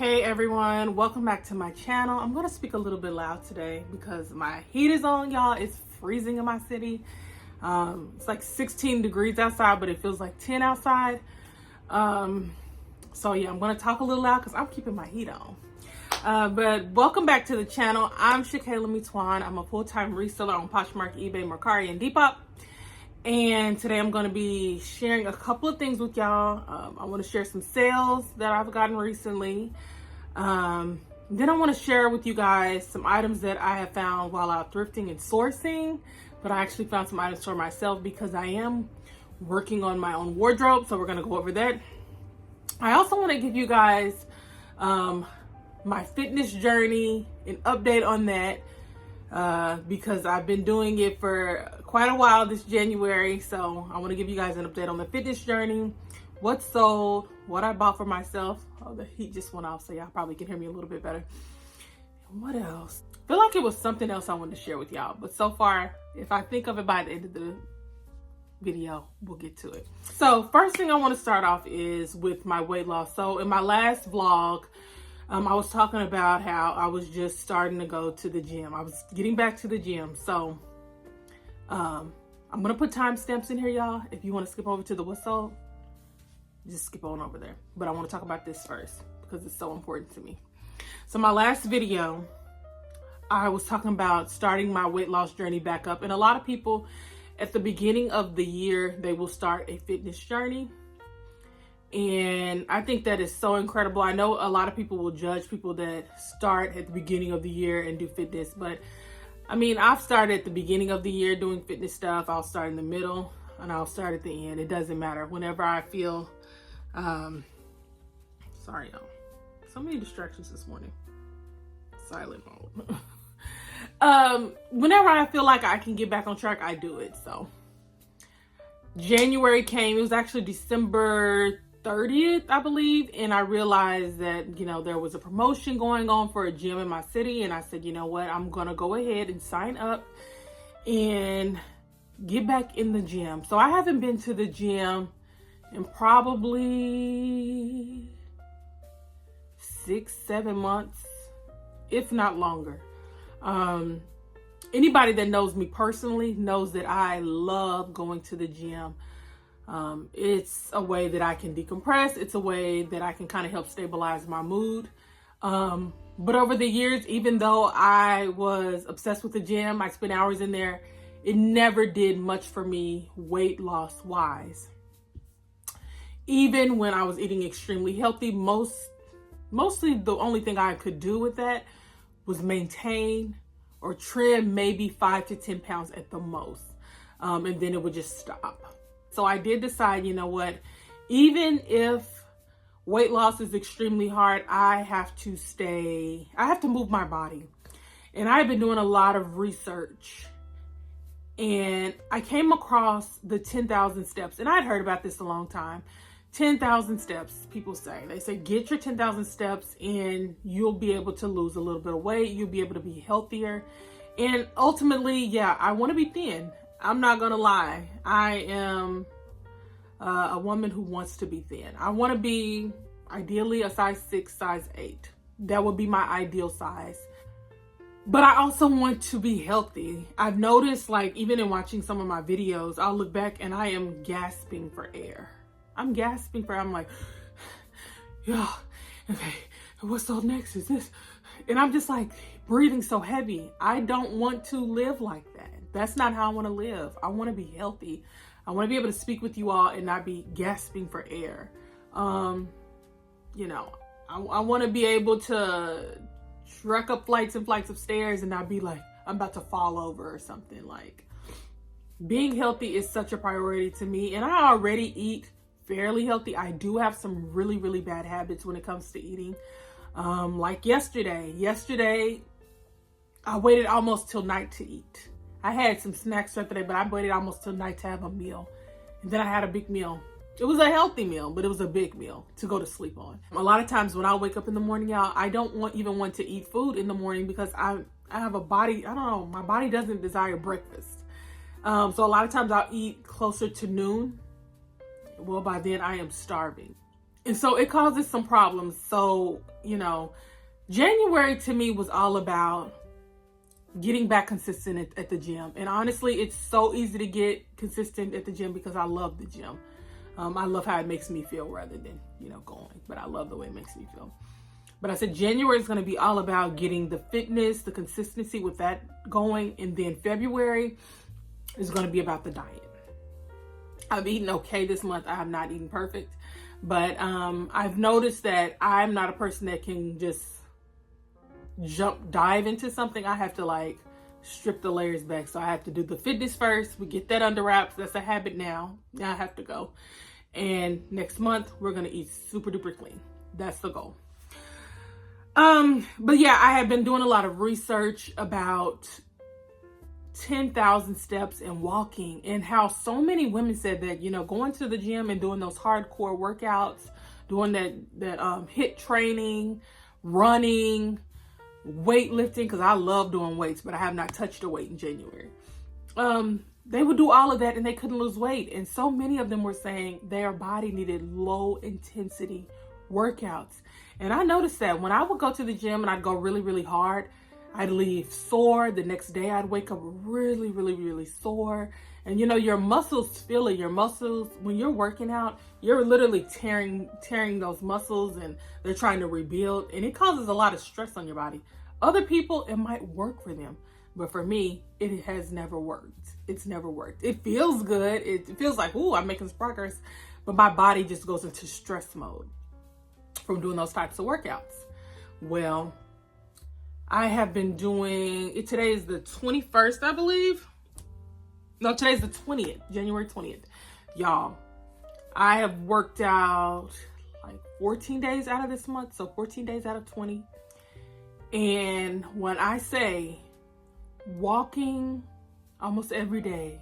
Hey everyone, welcome back to my channel. I'm gonna speak a little bit loud today because my heat is on, y'all. It's freezing in my city. It's like 16 degrees outside, but it feels like 10 outside. So yeah, I'm gonna talk a little loud because I'm keeping my heat on. But welcome back to the channel. I'm Shakayla Mitwan. I'm a full-time reseller on Poshmark, eBay, Mercari and Depop. And today I'm going to be sharing a couple of things with y'all. I want to share some sales that I've gotten recently. Then I want to share with you guys some items that I have found while out thrifting and sourcing. But I actually found some items for myself because I am working on my own wardrobe. So we're going to go over that. I also want to give you guys my fitness journey, an update on that. Because I've been doing it for quite a while this January. So I want to give you guys an update on the fitness journey, what sold, what I bought for myself. Oh, the heat just went off, so y'all probably can hear me a little bit better. And what else? I feel like it was something else I wanted to share with y'all, but so far, if I think of it by the end of the video, we'll get to it. So first thing I want to start off is with my weight loss. So in my last vlog, I was talking about how I was just starting to go to the gym. I was getting back to the gym. So I'm going to put timestamps in here, y'all. If you want to skip over to the what sold, just skip on over there. But I want to talk about this first because it's so important to me. So my last video, I was talking about starting my weight loss journey back up. And a lot of people at the beginning of the year, they will start a fitness journey. And I think that is so incredible. I know a lot of people will judge people that start at the beginning of the year and do fitness, but I mean, I've started at the beginning of the year doing fitness stuff. I'll start in the middle and I'll start at the end. It doesn't matter. Whenever I feel, sorry, y'all. So many distractions this morning. Silent mode. Whenever I feel like I can get back on track, I do it. So January came. It was actually December 30th, I believe, and I realized that, you know, there was a promotion going on for a gym in my city, and I said, you know what, I'm gonna go ahead and sign up and get back in the gym. So I haven't been to the gym in probably 6-7 months, if not longer. Anybody that knows me personally knows that I love going to the gym. It's a way that I can decompress. It's a way that I can kind of help stabilize my mood. But over the years, even though I was obsessed with the gym, I spent hours in there, it never did much for me weight loss wise. Even when I was eating extremely healthy, mostly the only thing I could do with that was maintain or trim maybe 5 to 10 pounds at the most. And then it would just stop. So I did decide, you know what, even if weight loss is extremely hard, I have to move my body. And I've been doing a lot of research and I came across the 10,000 steps, and I'd heard about this a long time. 10,000 steps, people say. They say, get your 10,000 steps and you'll be able to lose a little bit of weight. You'll be able to be healthier. And ultimately, yeah, I want to be thin. I'm not going to lie. I am a woman who wants to be thin. I want to be ideally a size 6, size 8. That would be my ideal size. But I also want to be healthy. I've noticed, like, even in watching some of my videos, I'll look back and I am gasping for air. I'm like, yeah, okay, what's all next? Is this? And I'm just like breathing so heavy. I don't want to live like that. That's not how I want to live. I want to be healthy. I want to be able to speak with you all and not be gasping for air. You know, I want to be able to trek up flights and flights of stairs and not be like, I'm about to fall over or something. Like, being healthy is such a priority to me. And I already eat fairly healthy. I do have some really, really bad habits when it comes to eating. Like yesterday, I waited almost till night to eat. I had some snacks yesterday, but I waited almost till night to have a meal. And then I had a big meal. It was a healthy meal, but it was a big meal to go to sleep on. A lot of times when I wake up in the morning, y'all, I don't even want to eat food in the morning because I have a body, I don't know, my body doesn't desire breakfast. So a lot of times I'll eat closer to noon. Well, by then I am starving. And so it causes some problems. So, you know, January to me was all about getting back consistent at the gym. And honestly, it's so easy to get consistent at the gym because I love the gym. I love how it makes me feel rather than, you know, going. But I love the way it makes me feel. But I said January is going to be all about getting the fitness, the consistency with that going. And then February is going to be about the diet. I've eaten okay this month. I have not eaten perfect. But I've noticed that I'm not a person that can just dive into something. I have to like strip the layers back. So I have to do the fitness first. We get that under wraps. That's a habit now. Now I have to go. And next month, we're going to eat super duper clean. That's the goal. But yeah, I have been doing a lot of research about 10,000 steps and walking, and how so many women said that, you know, going to the gym and doing those hardcore workouts, doing that HIIT training, running, weightlifting, because I love doing weights, but I have not touched a weight in January. They would do all of that and they couldn't lose weight. And so many of them were saying their body needed low intensity workouts. And I noticed that when I would go to the gym and I'd go really, really hard, I'd leave sore. The next day I'd wake up really, really, really sore. And you know, your muscles feel it. Your muscles, when you're working out, you're literally tearing those muscles, and they're trying to rebuild. And it causes a lot of stress on your body. Other people, it might work for them. But for me, it has never worked. It's never worked. It feels good. It feels like, ooh, I'm making some progress. But my body just goes into stress mode from doing those types of workouts. Well, I have been doing it. Today is the 21st, I believe. No, today's the 20th, January 20th. Y'all, I have worked out like 14 days out of this month. So 14 days out of 20. And when I say walking almost every day,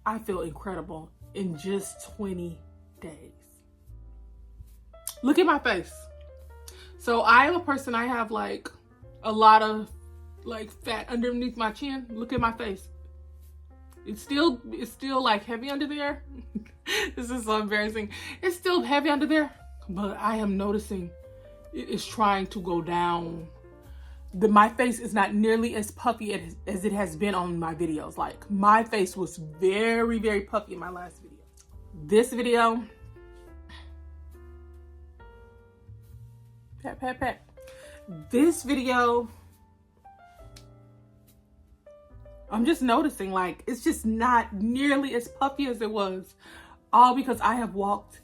I feel incredible in just 20 days. Look at my face. So I am a person, I have like a lot of like fat underneath my chin. Look at my face. It's still like heavy under there. This is so embarrassing. It's still heavy under there, but I am noticing it is trying to go down. My face is not nearly as puffy as it has been on my videos. Like, my face was very, very puffy in my last video. This video, pat, pat, pat. This video, I'm just noticing, like, it's just not nearly as puffy as it was. All because I have walked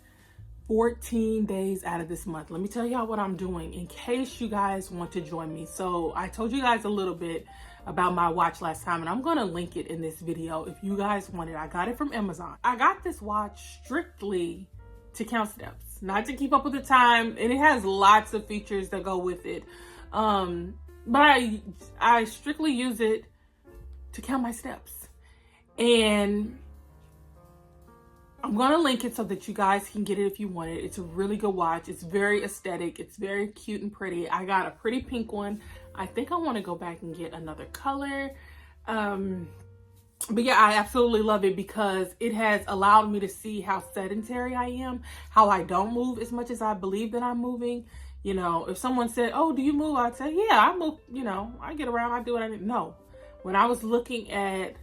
14 days out of this month. Let me tell y'all what I'm doing in case you guys want to join me. So I told you guys a little bit about my watch last time, and I'm going to link it in this video if you guys want it. I got it from Amazon. I got this watch strictly to count steps, not to keep up with the time, and it has lots of features that go with it. But I strictly use it to count my steps. And I'm going to link it so that you guys can get it if you want it. It's a really good watch. It's very aesthetic. It's very cute and pretty. I got a pretty pink one. I think I want to go back and get another color. But yeah, I absolutely love it because it has allowed me to see how sedentary I am, how I don't move as much as I believe that I'm moving. You know, if someone said, oh, do you move? I'd say, yeah, I move. You know, I get around. I do what I need. No. When I was looking at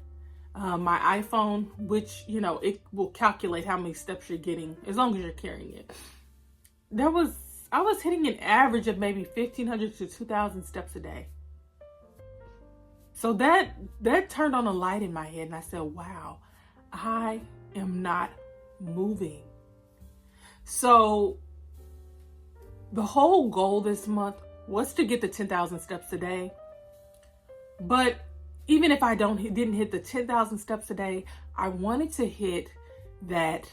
my iPhone, which, you know, it will calculate how many steps you're getting as long as you're carrying it. I was hitting an average of maybe 1,500 to 2,000 steps a day. So that turned on a light in my head, and I said, wow, I am not moving. So the whole goal this month was to get the 10,000 steps a day. But even if I didn't hit the 10,000 steps a day, I wanted to hit that.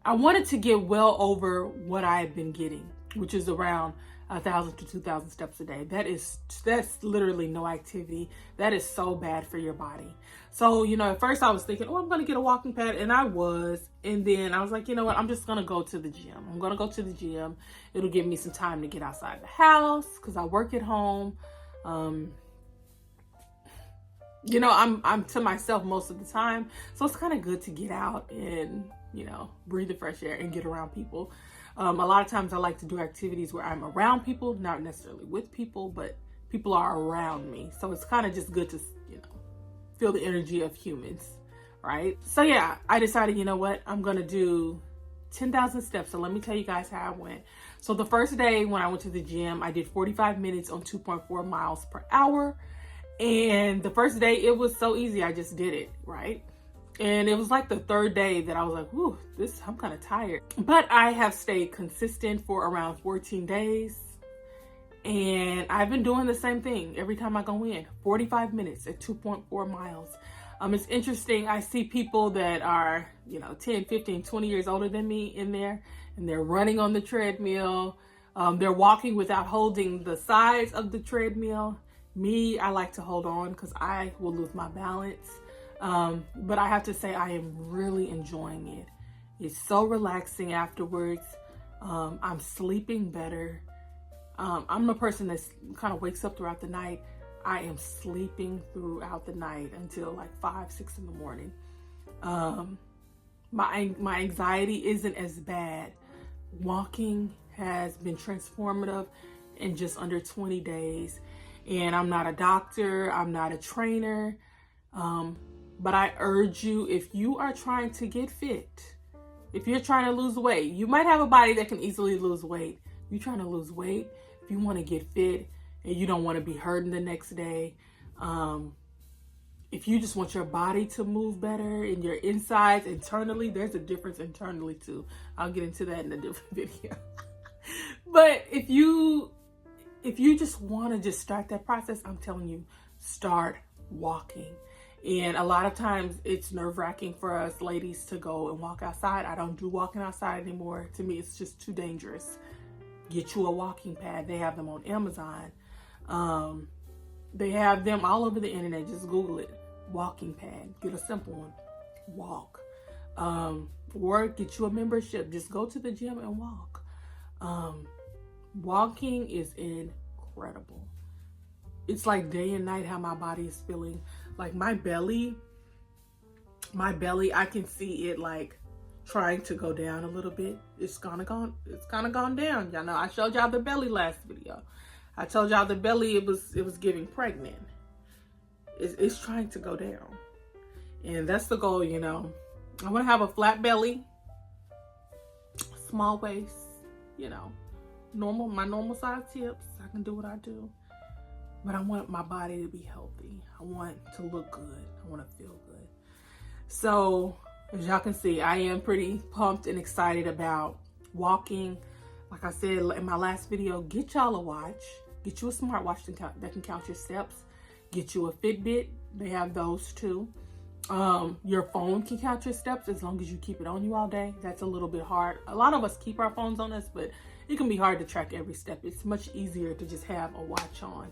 I wanted to get well over what I had been getting, which is around 1,000 to 2,000 steps a day. That's literally no activity. That is so bad for your body. So, you know, at first I was thinking, oh, I'm going to get a walking pad. And I was. And then I was like, you know what? I'm just going to go to the gym. I'm going to go to the gym. It'll give me some time to get outside the house because I work at home. You know, I'm to myself most of the time. So it's kind of good to get out and breathe the fresh air and get around people. A lot of times I like to do activities where I'm around people, not necessarily with people, but people are around me. So it's kind of just good to, feel the energy of humans, right? So yeah, I decided, you know what, I'm going to do 10,000 steps. So let me tell you guys how I went. So the first day when I went to the gym, I did 45 minutes on 2.4 miles per hour. And the first day it was so easy. I just did it, right? And it was like the third day that I was like, whew, I'm kind of tired. But I have stayed consistent for around 14 days. And I've been doing the same thing every time I go in, 45 minutes at 2.4 miles. It's interesting. I see people that are, 10, 15, 20 years older than me in there, and they're running on the treadmill. They're walking without holding the sides of the treadmill. Me, I like to hold on because I will lose my balance. But I have to say, I am really enjoying it. It's so relaxing afterwards. I'm sleeping better. I'm the person that kind of wakes up throughout the night. I am sleeping throughout the night until like 5, 6 in the morning. My anxiety isn't as bad. Walking has been transformative in just under 20 days. And I'm not a doctor. I'm not a trainer. But I urge you, if you are trying to get fit, if you're trying to lose weight, you might have a body that can easily lose weight. You're trying to lose weight, if you want to get fit and you don't want to be hurting the next day, if you just want your body to move better and your insides internally, there's a difference internally too. I'll get into that in a different video. But if you just want to just start that process, I'm telling you, start walking. And a lot of times it's nerve-wracking for us ladies to go and walk outside. I don't do walking outside anymore. To me, it's just too dangerous. Get you a walking pad. They have them on Amazon. They have them all over the internet. Just Google it. Walking pad. Get a simple one. Walk. Or get you a membership. Just go to the gym and walk. Walking is incredible. It's like day and night how my body is feeling. Like my belly, I can see it like trying to go down a little bit. It's kind of gone down. Y'all know I showed y'all the belly last video. I told y'all the belly, it was giving pregnant. It's trying to go down. And that's the goal, I want to have a flat belly, small waist, my normal size hips. I can do what I do. But I want my body to be healthy. I want to look good. I want to feel good. So, as y'all can see, I am pretty pumped and excited about walking. Like I said in my last video, get y'all a watch. Get you a smartwatch that can count your steps. Get you a Fitbit. They have those too. Your phone can count your steps as long as you keep it on you all day. That's a little bit hard. A lot of us keep our phones on us, but it can be hard to track every step. It's much easier to just have a watch on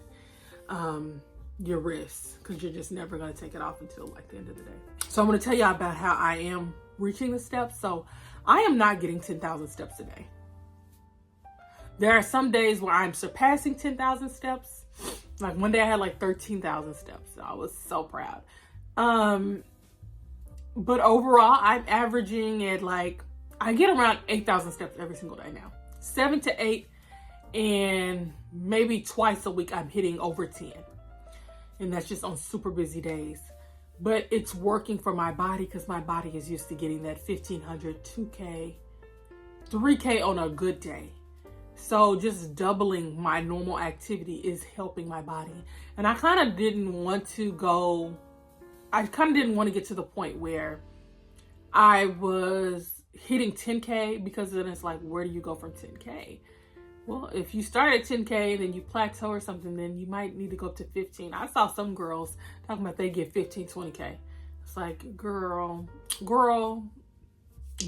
your wrist, because you're just never going to take it off until like the end of the day. So I'm going to tell you about how I am reaching the steps. So I am not getting 10,000 steps a day. There are some days where I'm surpassing 10,000 steps. Like one day I had like 13,000 steps. So I was so proud. But overall I'm averaging at like, I get around 8,000 steps every single day now. 7 to 8. And maybe twice a week I'm hitting over 10. And that's just on super busy days. But it's working for my body because my body is used to getting that 1,500, 2K, 3K on a good day. So just doubling my normal activity is helping my body. And I kind of didn't want to get to the point where I was hitting 10K, because then it's like, where do you go from 10K? Well, if you start at 10K, then you plateau or something, then you might need to go up to 15. I saw some girls talking about they get 15, 20K. It's like, girl,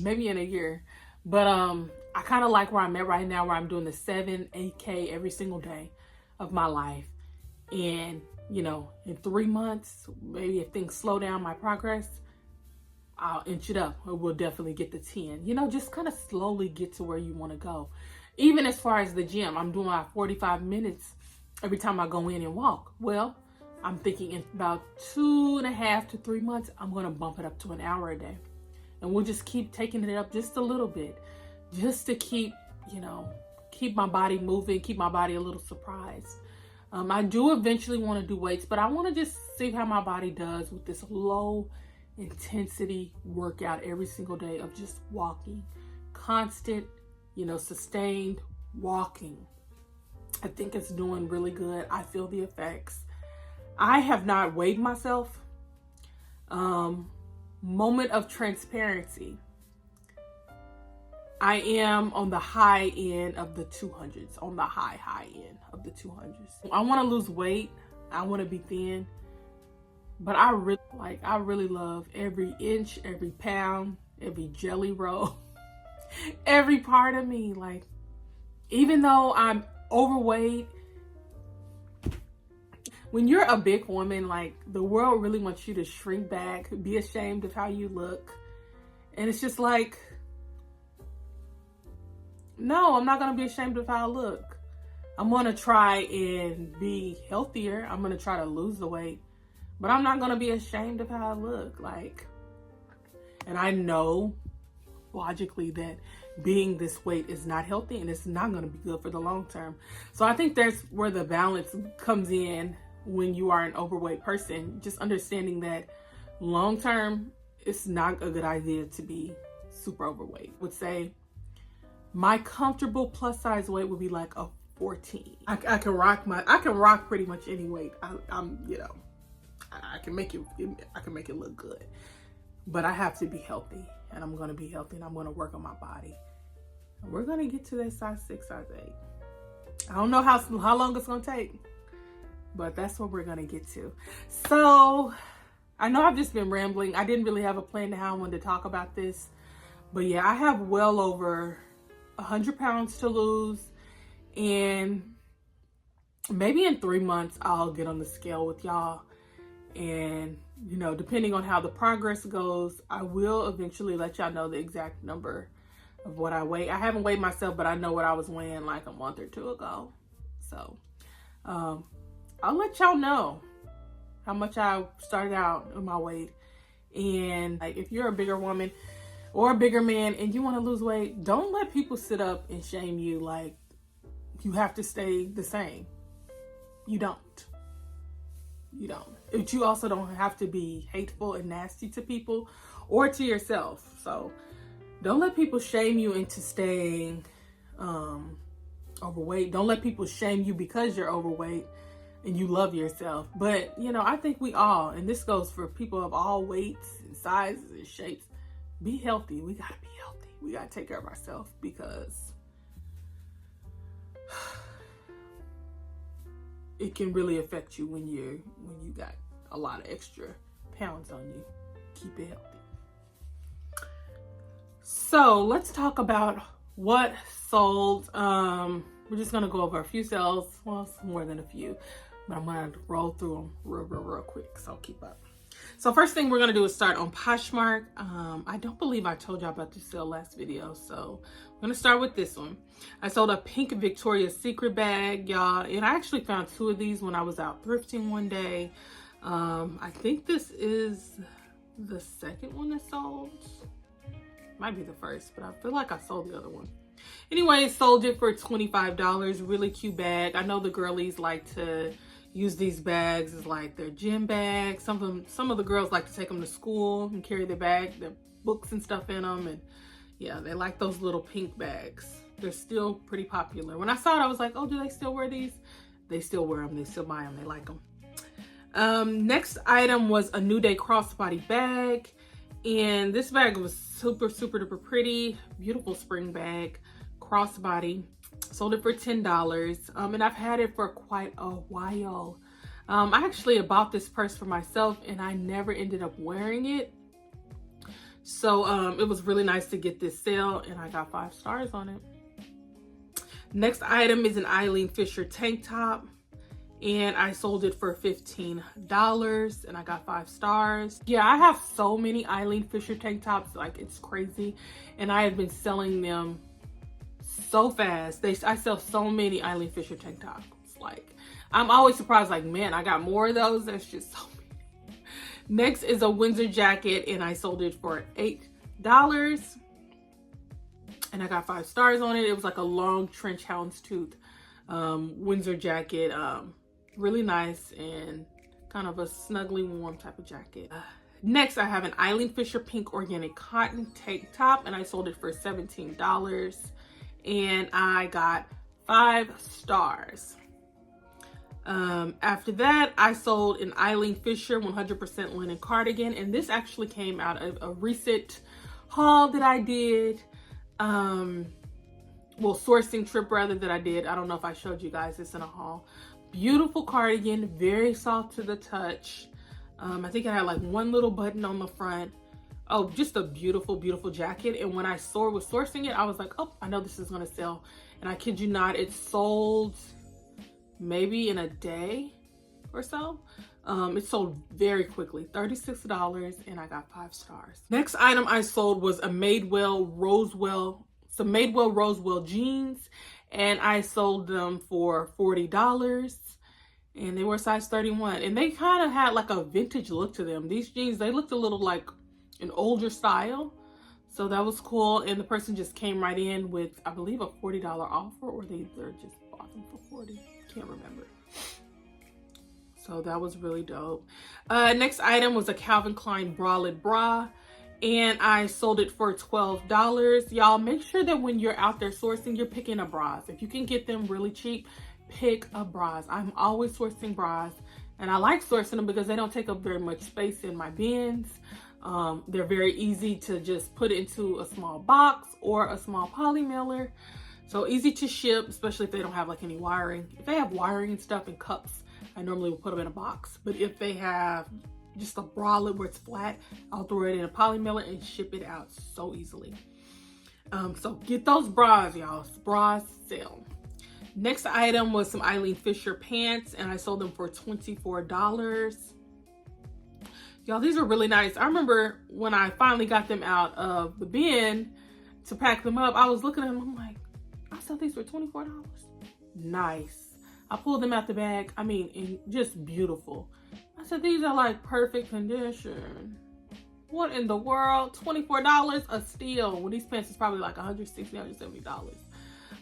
maybe in a year. But I kind of like where I'm at right now, where I'm doing the 7, 8K every single day of my life. And, in 3 months, maybe if things slow down my progress, I'll inch it up. Or we'll definitely get to 10. Just kind of slowly get to where you want to go. Even as far as the gym, I'm doing about 45 minutes every time I go in and walk. Well, I'm thinking in about 2.5 to 3 months, I'm going to bump it up to an hour a day. And we'll just keep taking it up just a little bit, just to keep, keep my body moving, keep my body a little surprised. I do eventually want to do weights, but I want to just see how my body does with this low intensity workout every single day of just walking, constant, sustained walking. I think it's doing really good. I feel the effects. I have not weighed myself. Moment of transparency. I am on the high end of the 200s, on the high end of the 200s. I want to lose weight. I want to be thin, but I really love every inch, every pound, every jelly roll, every part of me. Like, even though I'm overweight, when you're a big woman, like, the world really wants you to shrink back, be ashamed of how you look. And it's just like, no, I'm not going to be ashamed of how I look. I'm going to try and be healthier. I'm going to try to lose the weight, but I'm not going to be ashamed of how I look. Like, and I know logically that being this weight is not healthy and it's not going to be good for the long term. So I think that's where the balance comes in when you are an overweight person. Just understanding that long term, it's not a good idea to be super overweight. I would say my comfortable plus size weight would be like a 14. I can rock pretty much any weight. I can make it look good, but I have to be healthy, and I'm going to be healthy, and I'm going to work on my body. And we're going to get to that size 6, size 8. I don't know how long it's going to take, but that's what we're going to get to. So I know I've just been rambling. I didn't really have a plan to how I wanted to talk about this, but yeah, I have well over 100 pounds to lose, and maybe in 3 months I'll get on the scale with y'all, and depending on how the progress goes, I will eventually let y'all know the exact number of what I weigh. I haven't weighed myself, but I know what I was weighing like a month or 2 ago. So I'll let y'all know how much I started out in my weight. And like, if you're a bigger woman or a bigger man and you want to lose weight, don't let people sit up and shame you like you have to stay the same. You don't. But you also don't have to be hateful and nasty to people or to yourself. So don't let people shame you into staying overweight. Don't let people shame you because you're overweight and you love yourself. But I think we all, and this goes for people of all weights and sizes and shapes, be healthy. We gotta be healthy. We gotta take care of ourselves, because it can really affect you when you got a lot of extra pounds on you. Keep it healthy. So let's talk about what sold. We're just gonna go over a few sales. Well, it's more than a few, but I'm gonna roll through them real quick, so keep up. So first thing we're gonna do is start on Poshmark. I don't believe I told y'all about this sale last video, so I'm gonna start with this one. I sold a pink Victoria's Secret bag, y'all, and I actually found 2 of these when I was out thrifting one day. I think this is the second one that sold. Might be the first, but I feel like I sold the other one. Anyway, sold it for $25. Really cute bag. I know the girlies like to use these bags as like their gym bags. Some of the girls like to take them to school and carry their books and stuff in them. And yeah, they like those little pink bags. They're still pretty popular. When I saw it, I was like, oh, do they still wear these? They still wear them. They still buy them. They like them. Next item was a New Day crossbody bag. And this bag was super duper pretty. Beautiful spring bag. Crossbody. Sold it for $10. And I've had it for quite a while. I actually bought this purse for myself and I never ended up wearing it. So it was really nice to get this sale, and I got 5 stars on it. Next item is an Eileen Fisher tank top, and I sold it for $15 and I got 5 stars. Yeah, I have so many Eileen Fisher tank tops, like it's crazy. And I have been selling them so fast. I sell so many Eileen Fisher tank tops. Like, I'm always surprised, like, man, I got more of those. There's just so many. Next is a Windsor jacket, and I sold it for $8. And I got 5 stars on it. It was like a long trench houndstooth Windsor jacket. Really nice and kind of a snuggly warm type of jacket. Next, I have an Eileen Fisher pink organic cotton tank top, and I sold it for $17. And I got 5 stars. After that, I sold an Eileen Fisher 100% linen cardigan, and this actually came out of a recent haul that I did. Well, sourcing trip rather that I did. I don't know if I showed you guys this in a haul. Beautiful cardigan, very soft to the touch. I think I had like one little button on the front. Oh, just a beautiful, beautiful jacket. And when I was sourcing it, I was like, oh, I know this is gonna sell. And I kid you not, it sold maybe in a day or so. It sold very quickly, $36, and I got 5 stars. Next item I sold was a Madewell Rosewell jeans, and I sold them for $40, and they were size 31, and they kind of had like a vintage look to them. These jeans, they looked a little like an older style, so that was cool. And the person just came right in with, I believe, a $40 offer, or they just bought them for $40. Can't remember. So that was really dope. Next item was a Calvin Klein bralette bra, and I sold it for $12. Y'all, make sure that when you're out there sourcing, you're picking up bras. If you can get them really cheap, pick up bras. I'm always sourcing bras, and I like sourcing them because they don't take up very much space in my bins. They're very easy to just put into a small box or a small poly mailer. So easy to ship, especially if they don't have like any wiring. If they have wiring and stuff and cups, I normally will put them in a box. But if they have just a bralette where it's flat, I'll throw it in a poly mailer and ship it out so easily. So get those bras, y'all. Bras sell. Next item was some Eileen Fisher pants, and I sold them for $24. Y'all, these are really nice. I remember when I finally got them out of the bin to pack them up, I was looking at them, I'm like, I sold these for $24. Nice. I pulled them out the bag. I mean, just beautiful. I said, these are like perfect condition. What in the world? $24 a steal. Well, these pants is probably like $160,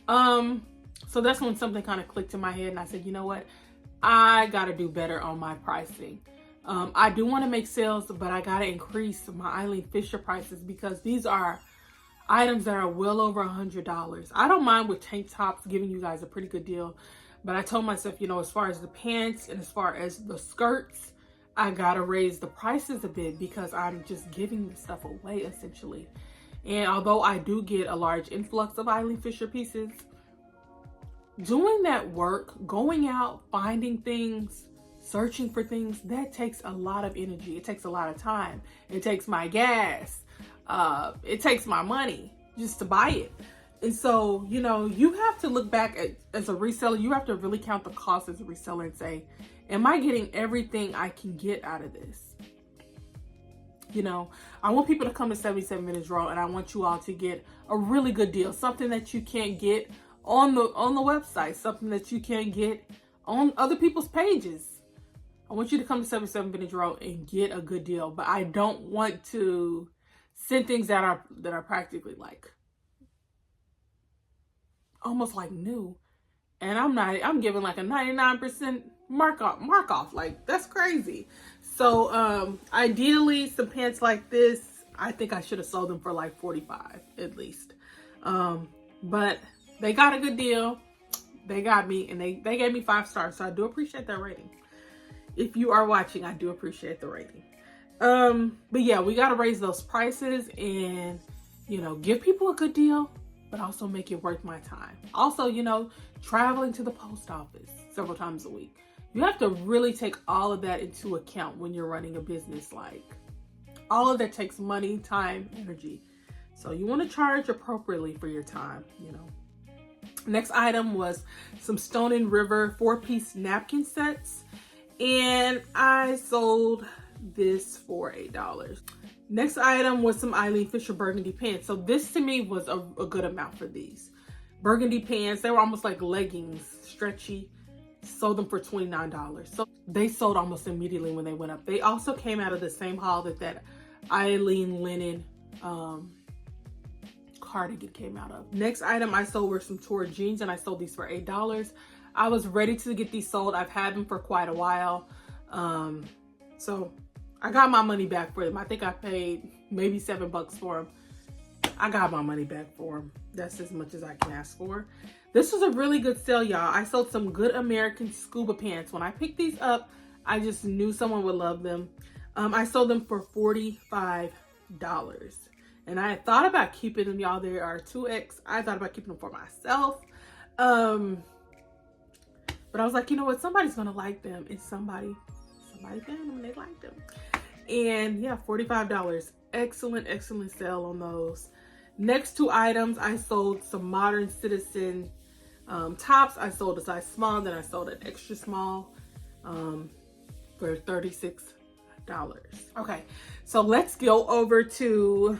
$170. So that's when something kind of clicked in my head, and I said, you know what? I gotta do better on my pricing. I do want to make sales, but I gotta increase my Eileen Fisher prices because these are items that are well over $100. I don't mind with tank tops giving you guys a pretty good deal, but I told myself, you know, as far as the pants and as far as the skirts, I gotta raise the prices a bit because I'm just giving the stuff away essentially. And although I do get a large influx of Eileen Fisher pieces, doing that work, going out, finding things, searching for things, that takes a lot of energy. It takes a lot of time. It takes my gas. It takes my money just to buy it. And so, you know, you have to look back at, as a reseller, you have to really count the cost as a reseller and say, am I getting everything I can get out of this? You know, I want people to come to 77 Minutes Raw, and I want you all to get a really good deal, something that you can't get on the website, something that you can't get on other people's pages. I want you to come to 77 Minutes Raw and get a good deal, but I don't want to send things that are practically like almost like new, and I'm giving like a 99% mark off. Like, that's crazy. So ideally some pants like this, I think I should have sold them for like $45 at least, but they got a good deal. They got me, and they gave me 5 stars, so I do appreciate that rating. If you are watching, I do appreciate the rating. But yeah, we got to raise those prices and, you know, give people a good deal, but also make it worth my time. Also, you know, traveling to the post office several times a week. You have to really take all of that into account when you're running a business. Like, all of that takes money, time, energy. So you want to charge appropriately for your time, you know. Next item was some Stone and River 4-piece napkin sets, and I sold this for $8. Next item was some Eileen Fisher burgundy pants. So this to me was a good amount for these. Burgundy pants, they were almost like leggings, stretchy. Sold them for $29. So they sold almost immediately when they went up. They also came out of the same haul that Eileen linen cardigan came out of. Next item I sold were some Tour jeans, and I sold these for $8. I was ready to get these sold. I've had them for quite a while. So I got my money back for them. I think I paid maybe $7 for them. I got my money back for them. That's as much as I can ask for. This was a really good sale, y'all. I sold some Good American scuba pants. When I picked these up, I just knew someone would love them. I sold them for $45. And I had thought about keeping them, y'all. They are 2X. I thought about keeping them for myself. But I was like, you know what? Somebody's going to like them. And somebody found them and they liked them. And yeah, $45. Excellent, excellent sale on those. Next two items, I sold some Modern Citizen tops. I sold a size small, then I sold an extra small for $36. Okay, so let's go over to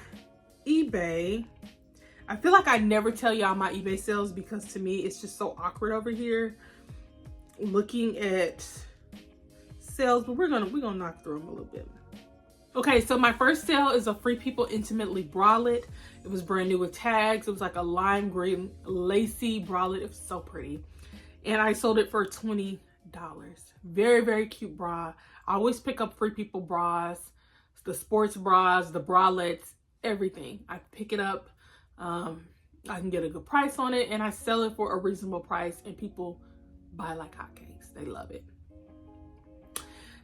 eBay. I feel like I never tell y'all my eBay sales because to me it's just so awkward over here looking at sales, but we're gonna knock through them a little bit. Okay, so my first sale is a Free People Intimately bralette. It was brand new with tags. It was like a lime green lacy bralette. It was so pretty. And I sold it for $20. Very, very cute bra. I always pick up Free People bras, the sports bras, the bralettes, everything. I pick it up. I can get a good price on it, and I sell it for a reasonable price, and people buy like hotcakes. They love it.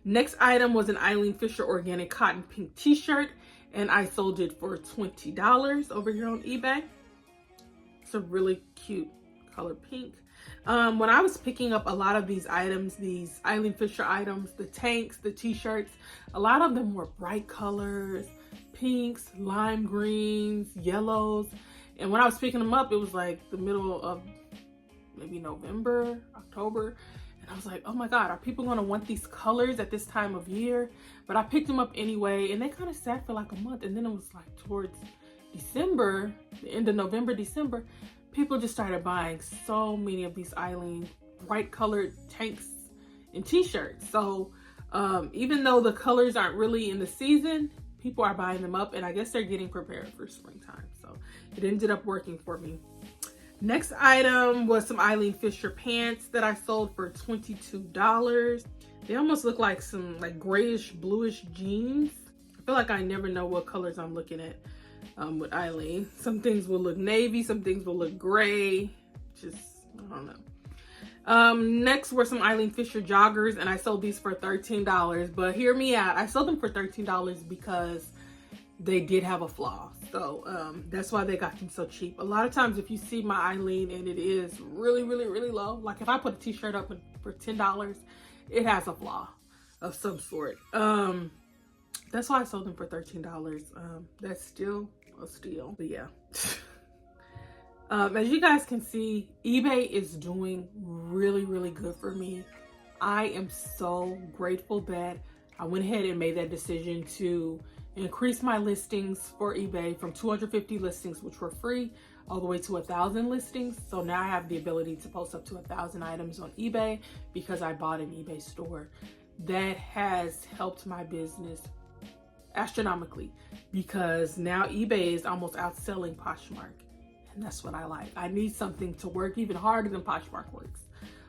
Next item was an Eileen Fisher organic cotton pink t-shirt, and I sold it for $20 over here on eBay. It's a really cute color pink. When I was picking up a lot of these items, these Eileen Fisher items, the tanks, the t-shirts, a lot of them were bright colors, pinks, lime greens, yellows. And when I was picking them up, it was like the middle of maybe November, October. And I was like, oh my God, are people gonna want these colors at this time of year? But I picked them up anyway, and they kind of sat for like a month. And then it was like towards December, the end of November, December, people just started buying so many of these Eileen bright colored tanks and t-shirts. So even though the colors aren't really in the season, people are buying them up, and I guess they're getting prepared for springtime. So it ended up working for me. Next item was some Eileen Fisher pants that I sold for $22. They almost look like some like grayish, bluish jeans. I feel like I never know what colors I'm looking at with Eileen. Some things will look navy, some things will look gray. Just, I don't know. Next were some Eileen Fisher joggers, and I sold these for $13. But hear me out. I sold them for $13 because they did have a flaw. So that's why they got them so cheap. A lot of times if you see my Eileen and it is really, really, really low, like if I put a t-shirt up for $10, it has a flaw of some sort. That's why I sold them for $13. That's still a steal, but yeah. As you guys can see, eBay is doing really, really good for me. I am so grateful that I went ahead and made that decision to increase my listings for eBay from 250 listings, which were free, all the way to 1,000 listings. So now I have the ability to post up to 1,000 items on eBay because I bought an eBay store. That has helped my business astronomically because now eBay is almost outselling Poshmark. And that's what I like. I need something to work even harder than Poshmark works.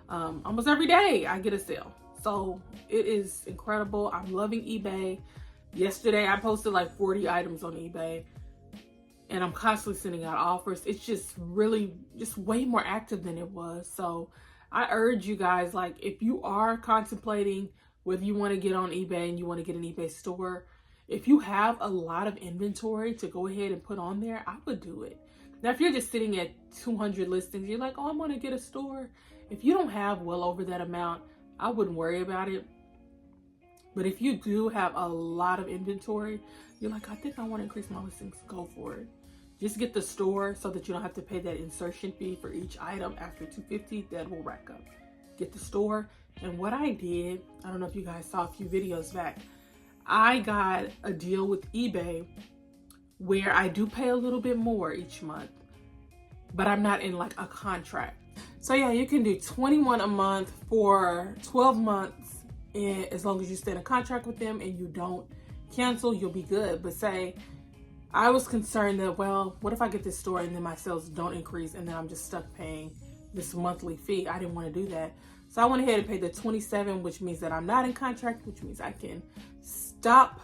Almost every day I get a sale. So it is incredible. I'm loving eBay. Yesterday I posted like 40 items on eBay, and I'm constantly sending out offers. It's just really just way more active than it was. So I urge you guys, like if you are contemplating whether you want to get on eBay and you want to get an eBay store, if you have a lot of inventory to go ahead and put on there, I would do it. Now, if you're just sitting at 200 listings, you're like, oh, I'm going to get a store. If you don't have well over that amount, I wouldn't worry about it. But if you do have a lot of inventory, you're like, I think I want to increase my listings, go for it. Just get the store so that you don't have to pay that insertion fee for each item after $250. That will rack up. Get the store. And what I did, I don't know if you guys saw a few videos back, I got a deal with eBay where I do pay a little bit more each month, but I'm not in like a contract. So yeah, you can do $21 a month for 12 months. And as long as you stay in a contract with them and you don't cancel, you'll be good. But say I was concerned that, well, what if I get this store and then my sales don't increase and then I'm just stuck paying this monthly fee? I didn't want to do that. So I went ahead and paid the $27, which means that I'm not in contract, which means I can stop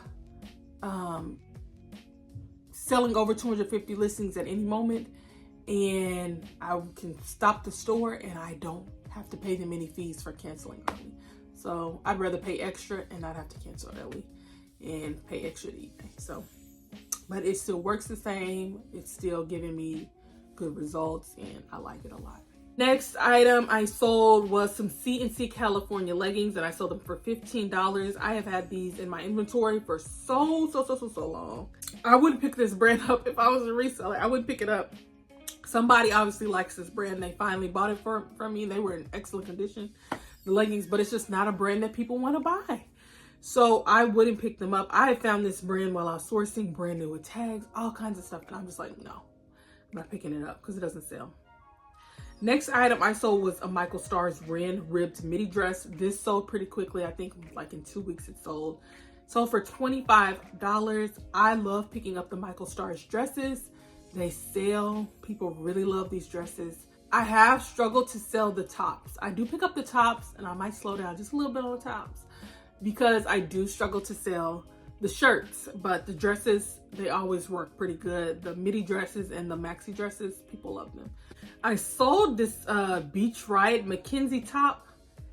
selling over 250 listings at any moment, and I can stop the store and I don't have to pay them any fees for canceling early. So I'd rather pay extra and not have to cancel early and pay extra to eBay. So, but it still works the same. It's still giving me good results and I like it a lot. Next item I sold was some C&C California leggings, and I sold them for $15. I have had these in my inventory for so long. I wouldn't pick this brand up if I was a reseller. I wouldn't pick it up. Somebody obviously likes this brand. They finally bought it from me. They were in excellent condition, the leggings, but it's just not a brand that people want to buy. So I wouldn't pick them up. I found this brand while I was sourcing, brand new with tags, all kinds of stuff. And I'm just like, no, I'm not picking it up because it doesn't sell. Next item I sold was a Michael Stars Wren ribbed midi dress. This sold pretty quickly. I think like in 2 weeks it sold. Sold for $25. I love picking up the Michael Stars dresses. They sell. People really love these dresses. I have struggled to sell the tops. I do pick up the tops, and I might slow down just a little bit on the tops because I do struggle to sell the shirts, but the dresses, they always work pretty good. The midi dresses and the maxi dresses, people love them. I sold this Beach Riot McKenzie top,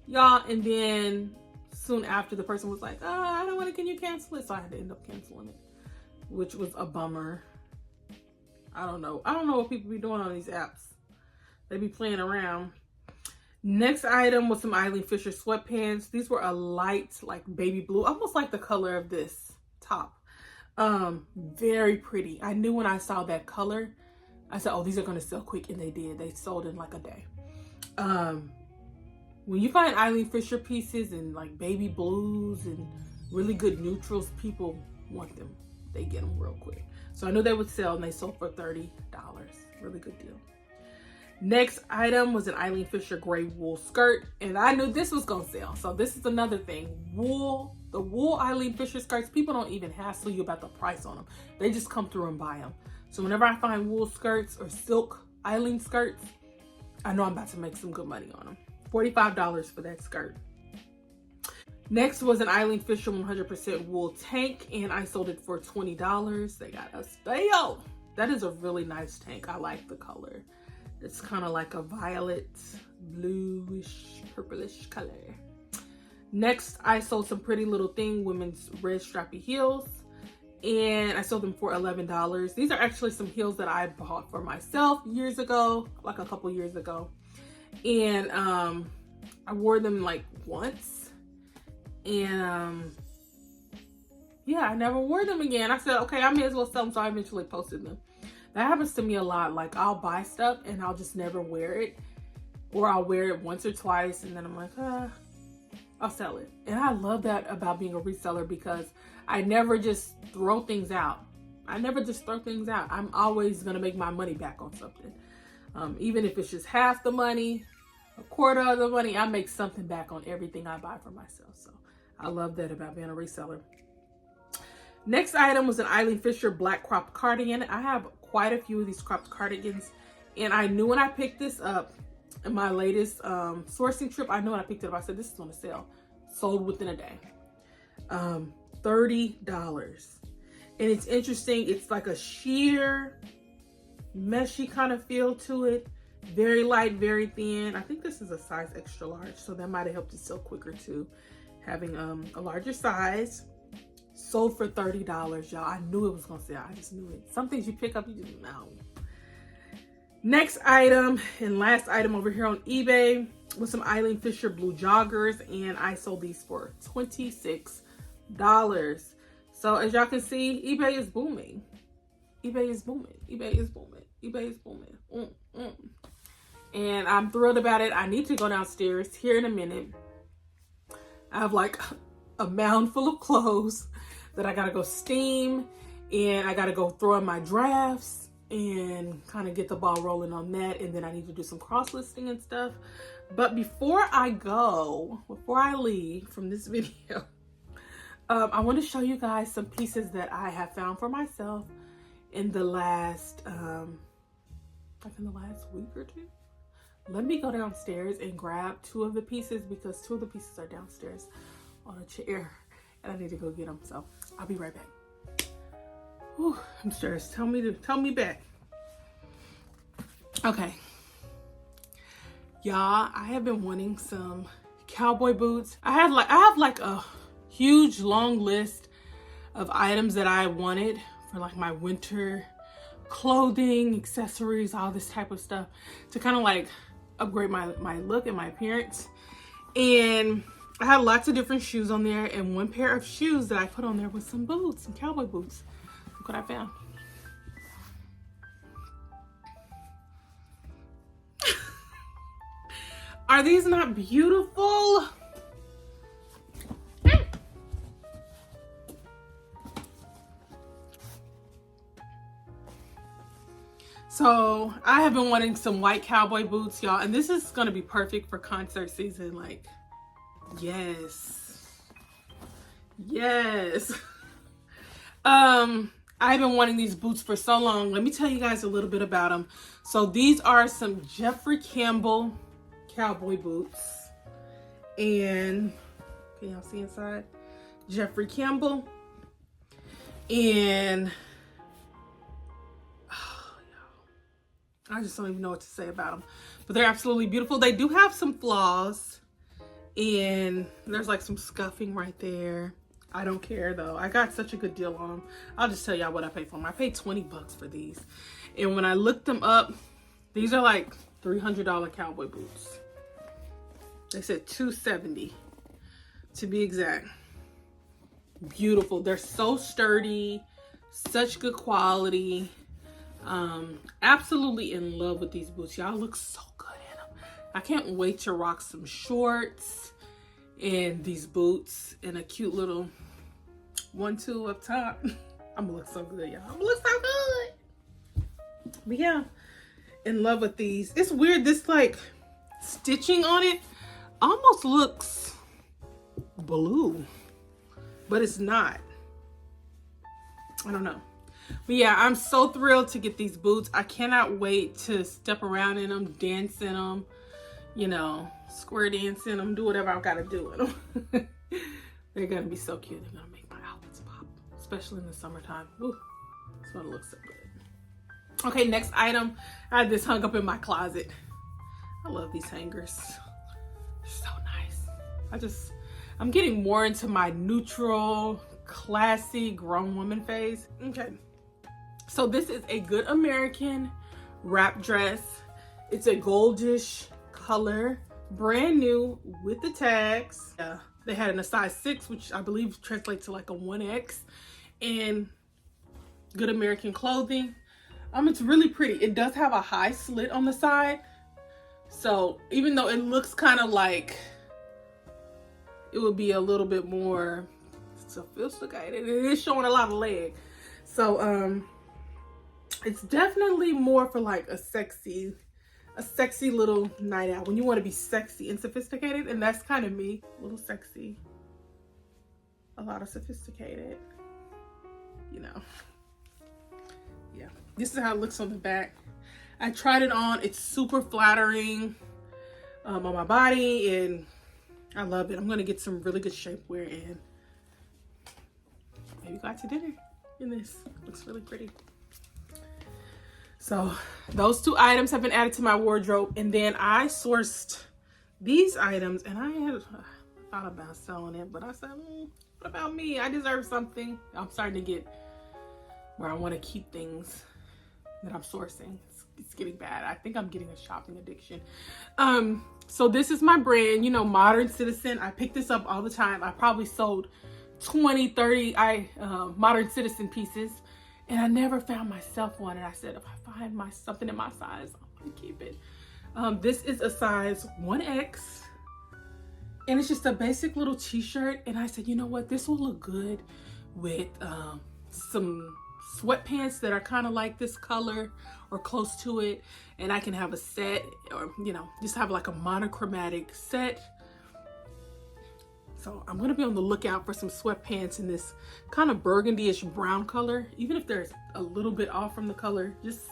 y'all, and then soon after the person was like, I don't want to, can you cancel it? So I had to end up canceling it, which was a bummer. I don't know what people be doing on these apps. They be playing around. Next item was some Eileen Fisher sweatpants. These were a light, like baby blue, almost like the color of this top. Very pretty. I knew when I saw that color, I said, oh, these are going to sell quick, and they did. They sold in like a day. When you find Eileen Fisher pieces and like baby blues and really good neutrals, people want them. They get them real quick. So I knew they would sell, and they sold for $30. Really good deal. Next item was an Eileen Fisher gray wool skirt, and I knew this was gonna sell. So this is another thing. The wool Eileen Fisher skirts, people don't even hassle you about the price on them. They just come through and buy them. So whenever I find wool skirts or silk Eileen skirts, I know I'm about to make some good money on them. $45 for that skirt. Next was an Eileen Fisher 100% wool tank, and I sold it for $20. They got a sale. That is a really nice tank. I like the color. It's kind of like a violet, bluish, purplish color. Next, I sold some Pretty Little Thing women's red strappy heels, and I sold them for $11. These are actually some heels that I bought for myself years ago, like a couple years ago. And I wore them like once, and yeah, I never wore them again. I said, okay, I may as well sell them, so I eventually posted them. That happens to me a lot. Like, I'll buy stuff and I'll just never wear it, or I'll wear it once or twice and then I'm like, I'll sell it. And I love that about being a reseller, because I never just throw things out. I'm always gonna make my money back on something. Even if it's just half the money, a quarter of the money, I make something back on everything I buy for myself. So I love that about being a reseller. Next item was an Eileen Fisher black cropped cardigan. I have quite a few of these cropped cardigans, and I knew when I picked this up in my latest sourcing trip, I knew when I picked it up, I said, this is on sale. Sold within a day. $30. And it's interesting. It's like a sheer, meshy kind of feel to it. Very light, very thin. I think this is a size extra large, so that might have helped it sell quicker too, having a larger size. Sold for $30, y'all. I knew it was gonna sell. I just knew it. Some things you pick up, you just know. Next item and last item over here on eBay was some Eileen Fisher blue joggers, and I sold these for $26. So as y'all can see, eBay is booming. eBay is booming. eBay is booming. eBay is booming. And I'm thrilled about it. I need to go downstairs here in a minute. I have like a mound full of clothes that I gotta go steam, and I gotta go throw in my drafts and kind of get the ball rolling on that. And then I need to do some cross listing and stuff. But before I leave from this video, I want to show you guys some pieces that I have found for myself in the last week or two. Let me go downstairs and grab 2 of the pieces, because 2 of the pieces are downstairs on a chair and I need to go get them. So I'll be right back. Whew, I'm stressed. Tell me back. Okay. Y'all, I have been wanting some cowboy boots. I have like a huge long list of items that I wanted for like my winter clothing, accessories, all this type of stuff to kind of like upgrade my look and my appearance. And I had lots of different shoes on there, and one pair of shoes that I put on there was some boots, some cowboy boots. Look what I found. Are these not beautiful? So I have been wanting some white cowboy boots, y'all, and this is gonna be perfect for concert season. Like, yes. I've been wanting these boots for so long. Let me tell you guys a little bit about them. So these are some Jeffrey Campbell cowboy boots, and can y'all see inside? Jeffrey Campbell, and I just don't even know what to say about them, but they're absolutely beautiful. They do have some flaws, and there's like some scuffing right there. I don't care though. I got such a good deal on them. I'll just tell y'all what I paid for them. I paid 20 bucks for these, and when I looked them up, these are like $300 cowboy boots. They said $270 to be exact. Beautiful. They're so sturdy, such good quality. Absolutely in love with these boots. Y'all look so good in them. I can't wait to rock some shorts and these boots and a cute little 1-2 up top. I'm gonna look so good, y'all. I'm gonna look so good. But yeah, in love with these. It's weird, this like stitching on it almost looks blue, but it's not. I don't know. But yeah, I'm so thrilled to get these boots. I cannot wait to step around in them, dance in them, you know, square dance in them, do whatever I've got to do in them. They're going to be so cute. They're going to make my outfits pop, especially in the summertime. Woo, it's going to look so good. Okay, next item. I had this hung up in my closet. I love these hangers. They're so nice. I'm getting more into my neutral, classy grown woman phase. Okay. So this is a Good American wrap dress. It's a goldish color, brand new with the tags. Yeah, they had in a size 6, which I believe translates to like a 1X, and Good American clothing. It's really pretty. It does have a high slit on the side. So even though it looks kind of like it would be a little bit more sophisticated, it is showing a lot of leg. So it's definitely more for like a sexy little night out when you want to be sexy and sophisticated, and that's kind of me. A little sexy, a lot of sophisticated, you know. Yeah, this is how it looks on the back. I tried it on. It's super flattering on my body, and I love it. I'm gonna get some really good shapewear and maybe go out to dinner in this. Looks really pretty. So those 2 items have been added to my wardrobe, and then I sourced these items, and I had thought about selling it, but I said, what about me? I deserve something. I'm starting to get where I want to keep things that I'm sourcing. It's getting bad. I think I'm getting a shopping addiction. So this is my brand, you know, Modern Citizen. I pick this up all the time. I probably sold 20, 30 Modern Citizen pieces, and I never found myself one. And I said, if I find something in my size, I'm gonna keep it. This is a size 1X, and it's just a basic little t-shirt. And I said, you know what? This will look good with some sweatpants that are kind of like this color or close to it. And I can have a set, or, you know, just have like a monochromatic set. So I'm gonna be on the lookout for some sweatpants in this kind of burgundy-ish brown color, even if there's a little bit off from the color, just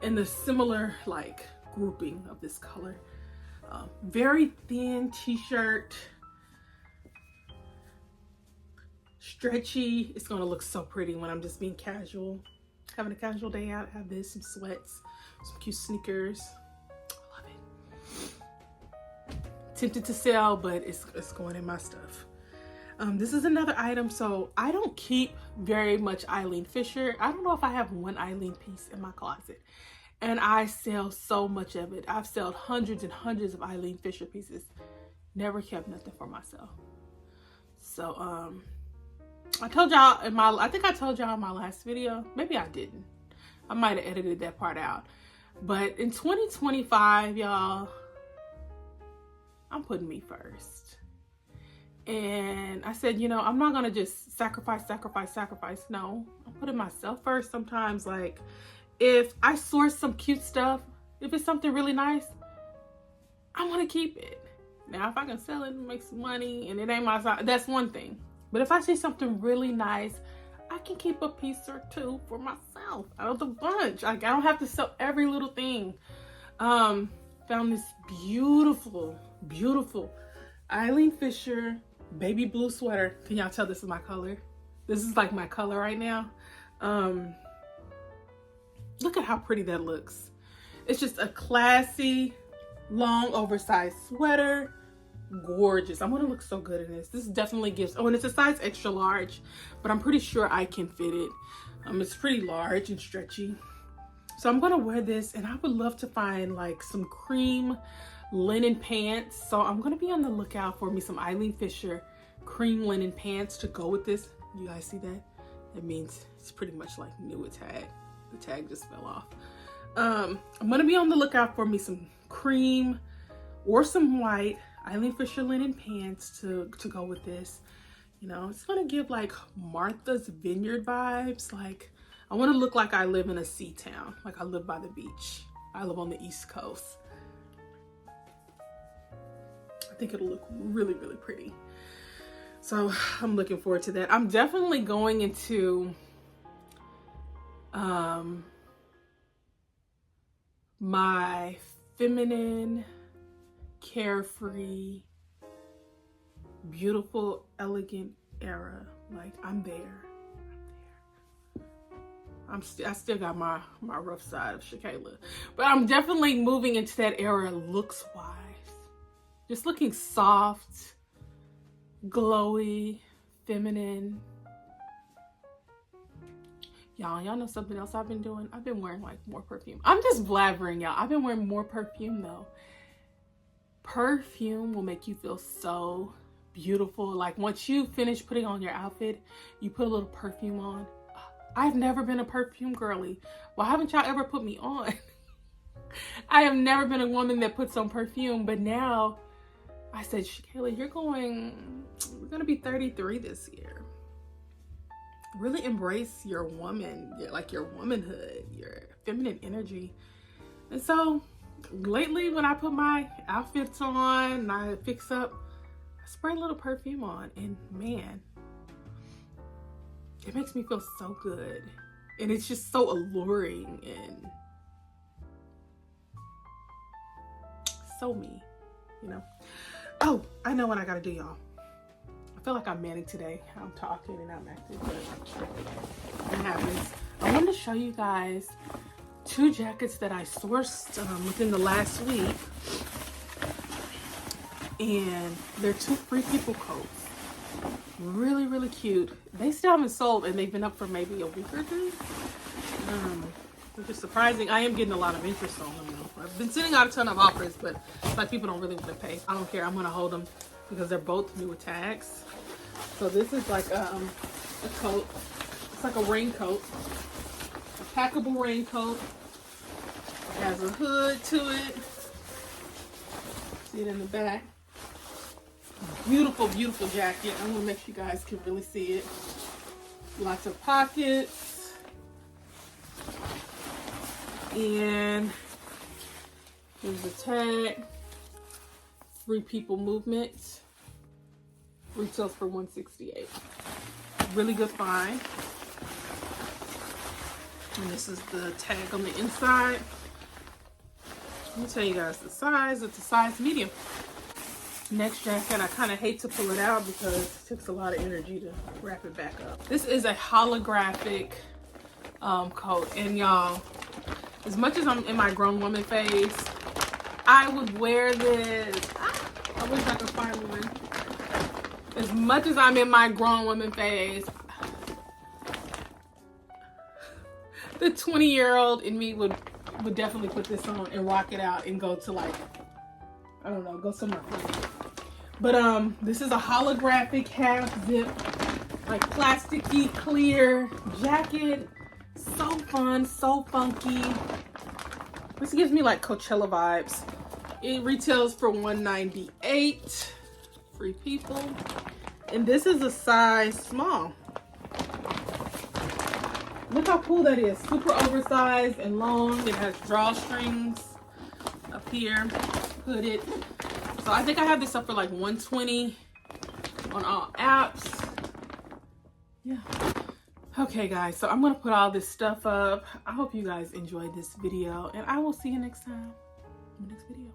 in the similar like grouping of this color. Very thin t-shirt, stretchy. It's gonna look so pretty when I'm just being casual, having a casual day out. I have this, some sweats, some cute sneakers. I love it. Tempted to sell, but it's going in my stuff. This is another item. So I don't keep very much Eileen Fisher. I don't know if I have one Eileen piece in my closet, and I sell so much of it. I've sold hundreds and hundreds of Eileen Fisher pieces. Never kept nothing for myself. So I told y'all I think I told y'all in my last video, maybe I didn't. I might have edited that part out. But in 2025, y'all, I'm putting me first. And I said, you know, I'm not gonna just sacrifice. No, I'm putting myself first. Sometimes, like, if I source some cute stuff, if it's something really nice, I want to keep it. Now, if I can sell it and make some money and it ain't my size, that's one thing. But if I see something really nice, I can keep a piece or two for myself out of the bunch. Like, I don't have to sell every little thing. Found this beautiful Eileen Fisher baby blue sweater. Can y'all tell this is my color? This is like my color right now. Look at how pretty that looks. It's just a classy, long, oversized sweater. Gorgeous. I'm gonna look so good in this. This definitely gives, oh, and it's a size extra large, but I'm pretty sure I can fit it. It's pretty large and stretchy. So I'm gonna wear this, and I would love to find like some cream linen pants. So I'm gonna be on the lookout for me some Eileen Fisher cream linen pants to go with this. You guys see that? That means it's pretty much like new a tag. The tag just fell off. I'm gonna be on the lookout for me some cream or some white Eileen Fisher linen pants to go with this. You know, it's gonna give like Martha's Vineyard vibes. Like, I want to look like I live in a sea town, like I live by the beach. I live on the East Coast. I think it'll look really pretty. So I'm looking forward to that. I'm definitely going into my feminine, carefree, beautiful, elegant era. Like, I'm there. I still got my rough side of Shakayla, but I'm definitely moving into that era looks wise. Just looking soft, glowy, feminine. Y'all know something else I've been doing? I've been wearing like more perfume. I'm just blabbering, y'all. I've been wearing more perfume though. Perfume will make you feel so beautiful. Like, once you finish putting on your outfit, you put a little perfume on. I've never been a perfume girly. Why haven't y'all ever put me on? I have never been a woman that puts on perfume, but now I said, Shakayla, we're gonna be 33 this year. Really embrace your woman, like your womanhood, your feminine energy. And so lately when I put my outfits on and I fix up, I spray a little perfume on, and man, it makes me feel so good. And it's just so alluring and so me, you know? Oh, I know what I gotta do, y'all. I feel like I'm manic today. I'm talking and I'm acting, but it happens. I wanted to show you guys 2 jackets that I sourced within the last week. And they're 2 Free People coats. Really cute. They still haven't sold, and they've been up for maybe a week or 2. Which is surprising. I am getting a lot of interest on them though. I've been sending out a ton of offers, but it's like people don't really want to pay. I don't care. I'm gonna hold them because they're both new with tags. So this is like a coat. It's like a raincoat, a packable raincoat. It has a hood to it. See it in the back. Beautiful jacket. I'm gonna make sure you guys can really see it. Lots of pockets. And here's the tag. Free People Movement. Retails for $168. Really good find. And this is the tag on the inside. Let me tell you guys the size. It's a size medium. Next jacket, I kind of hate to pull it out because it takes a lot of energy to wrap it back up. This is a holographic coat. And y'all, as much as I'm in my grown woman phase, I would wear this. I wish I could find one. As much as I'm in my grown woman phase, the 20-year-old in me would definitely put this on and rock it out and go to, like, I don't know, go somewhere fun. But this is a holographic half zip, like plasticky clear jacket. So fun, so funky. This gives me like Coachella vibes. It retails for $198. Free people. And this is a size small. Look how cool that is. Super oversized and long. It has drawstrings up here. Hooded. So I think I have this up for like $120 on all apps. Yeah. Okay guys, so I'm gonna put all this stuff up. I hope you guys enjoyed this video, and I will see you next time in the next video.